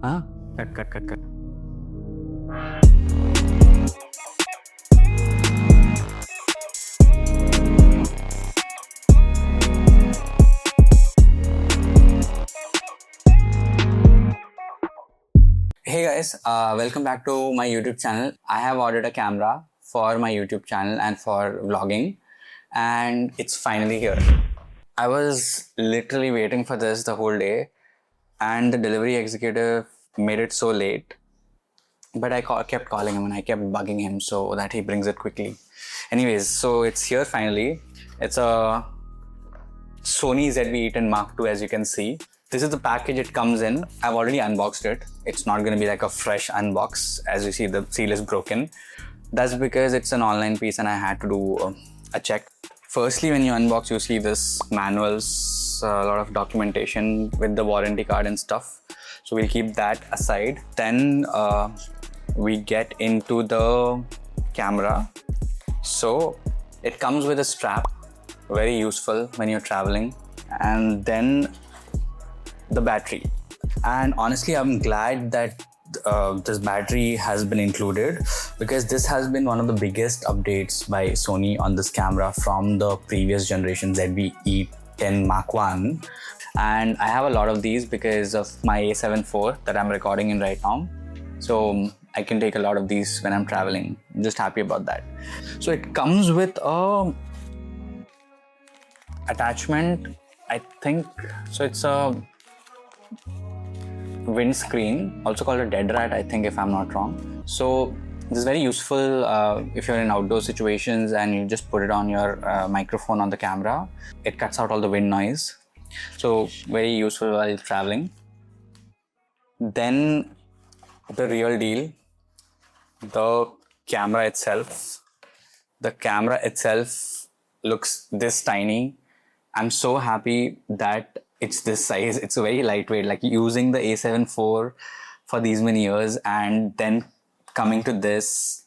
Huh? Cut. Hey guys, welcome back to my YouTube channel. I have ordered a camera for my YouTube channel and for vlogging, and it's finally here. I was literally waiting for this the whole day, and the delivery executive made it so late. But I kept calling him and I kept bugging him so that he brings it quickly. Anyways, so it's here finally. It's a Sony ZV-E10 II, as you can see. This is the package it comes in. I've already unboxed it. It's not going to be like a fresh unbox. As you see, the seal is broken. That's because it's an online piece and I had to do a check. Firstly, when you unbox, you see this manuals, a lot of documentation with the warranty card and stuff. So we'll keep that aside. Then we get into the camera. So it comes with a strap, very useful when you're traveling. And then the battery. And honestly, I'm glad that this battery has been included, because this has been one of the biggest updates by Sony on this camera from the previous generation ZV-E10 I. And I have a lot of these because of my A7 IV that I'm recording in right now. So I can take a lot of these when I'm traveling. I'm just happy about that. So it comes with a attachment, I think. So it's a windscreen, also called a dead rat, I think, if I'm not wrong. So this is very useful if you're in outdoor situations and you just put it on your microphone on the camera. It cuts out all the wind noise. So very useful while traveling. Then the real deal, the camera itself. The camera itself looks this tiny. I'm so happy that it's this size. It's very lightweight, like using the A7 IV for these many years and then coming to this,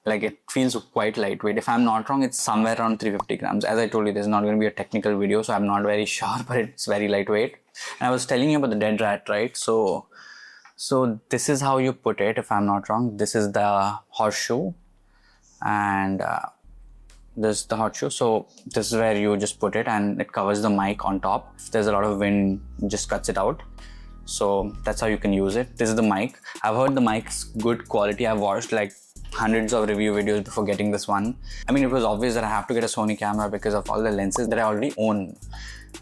like it feels quite lightweight. If I'm not wrong, it's somewhere around 350 grams. As I told you, there's not going to be a technical video, so I'm not very sure, but it's very lightweight. And I was telling you about the dead rat, right? So this is how you put it, if I'm not wrong. This is the horseshoe, and this is the horseshoe. So this is where you just put it and it covers the mic on top. If there's a lot of wind, it just cuts it out. So that's how you can use it. This is the mic. I've heard the mic's good quality. I've watched like hundreds of review videos before getting this one. I mean, it was obvious that I have to get a Sony camera because of all the lenses that I already own.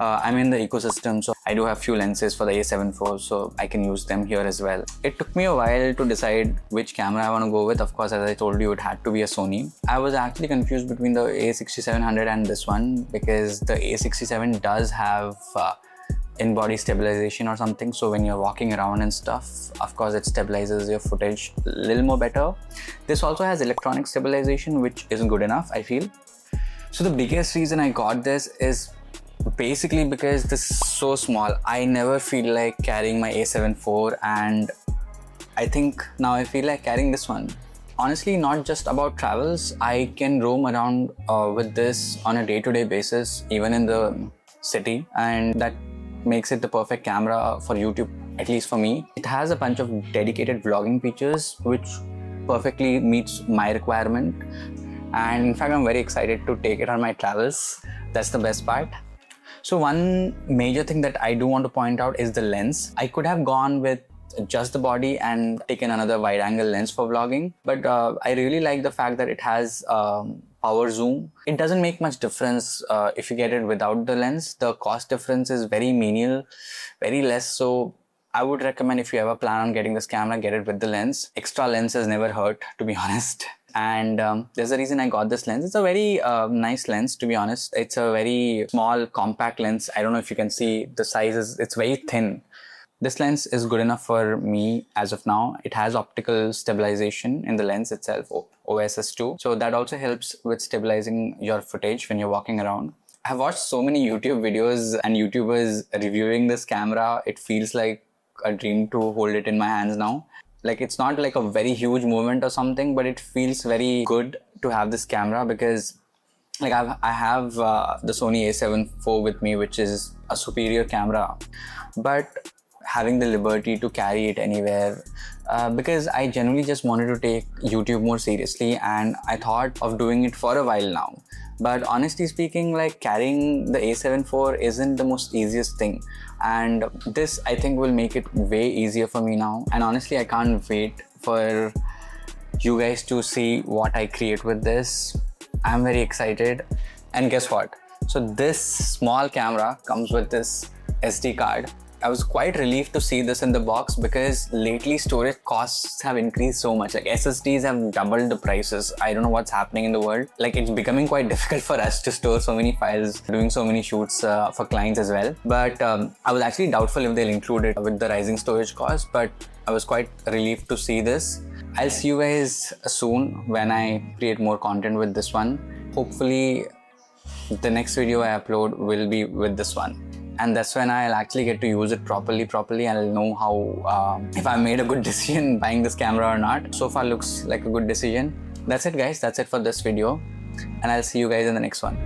I'm in the ecosystem, so I do have few lenses for the A7 IV, so I can use them here as well. It took me a while to decide which camera I want to go with. Of course, as I told you, it had to be a Sony. I was actually confused between the A6700 and this one, because the A67 does have in-body stabilization or something. So when you're walking around and stuff, of course, it stabilizes your footage a little more better. This also has electronic stabilization, which isn't good enough, I feel. So the biggest reason I got this is basically because this is so small. I never feel like carrying my A7 IV, and I think now I feel like carrying this one. Honestly, not just about travels. I can roam around with this on a day-to-day basis, even in the city, and that makes it the perfect camera for YouTube, at least for me. It has a bunch of dedicated vlogging features, which perfectly meets my requirement. And in fact, I'm very excited to take it on my travels. That's the best part. So one major thing that I do want to point out is the lens. I could have gone with just the body and taken another wide angle lens for vlogging, but I really like the fact that it has power zoom. It doesn't make much difference if you get it without the lens. The cost difference is very menial, very less. So I would recommend, if you ever plan on getting this camera, get it with the lens. Extra lenses never hurt, to be honest. And there's a reason I got this lens. It's a very nice lens, to be honest. It's a very small, compact lens. I don't know if you can see the size it's very thin. This lens is good enough for me as of now. It has optical stabilization in the lens itself, OSS2. So that also helps with stabilizing your footage when you're walking around. I've watched so many YouTube videos and YouTubers reviewing this camera. It feels like a dream to hold it in my hands now. Like, it's not like a very huge movement or something, but it feels very good to have this camera, because like I have the Sony A7 IV with me, which is a superior camera. But having the liberty to carry it anywhere, because I genuinely just wanted to take YouTube more seriously, and I thought of doing it for a while now. But honestly speaking, like, carrying the A7 IV isn't the most easiest thing, and this I think will make it way easier for me now. And honestly, I can't wait for you guys to see what I create with this. I'm very excited. And guess what? So this small camera comes with this SD card. I was quite relieved to see this in the box because lately storage costs have increased so much. Like, SSDs have doubled the prices. I don't know what's happening in the world. Like, it's becoming quite difficult for us to store so many files, doing so many shoots for clients as well. But I was actually doubtful if they'll include it with the rising storage cost, but I was quite relieved to see this. I'll see you guys soon when I create more content with this one. Hopefully, the next video I upload will be with this one. And that's when I'll actually get to use it properly and I'll know how, if I made a good decision buying this camera or not. So far looks like a good decision. That's it guys, that's it for this video, and I'll see you guys in the next one.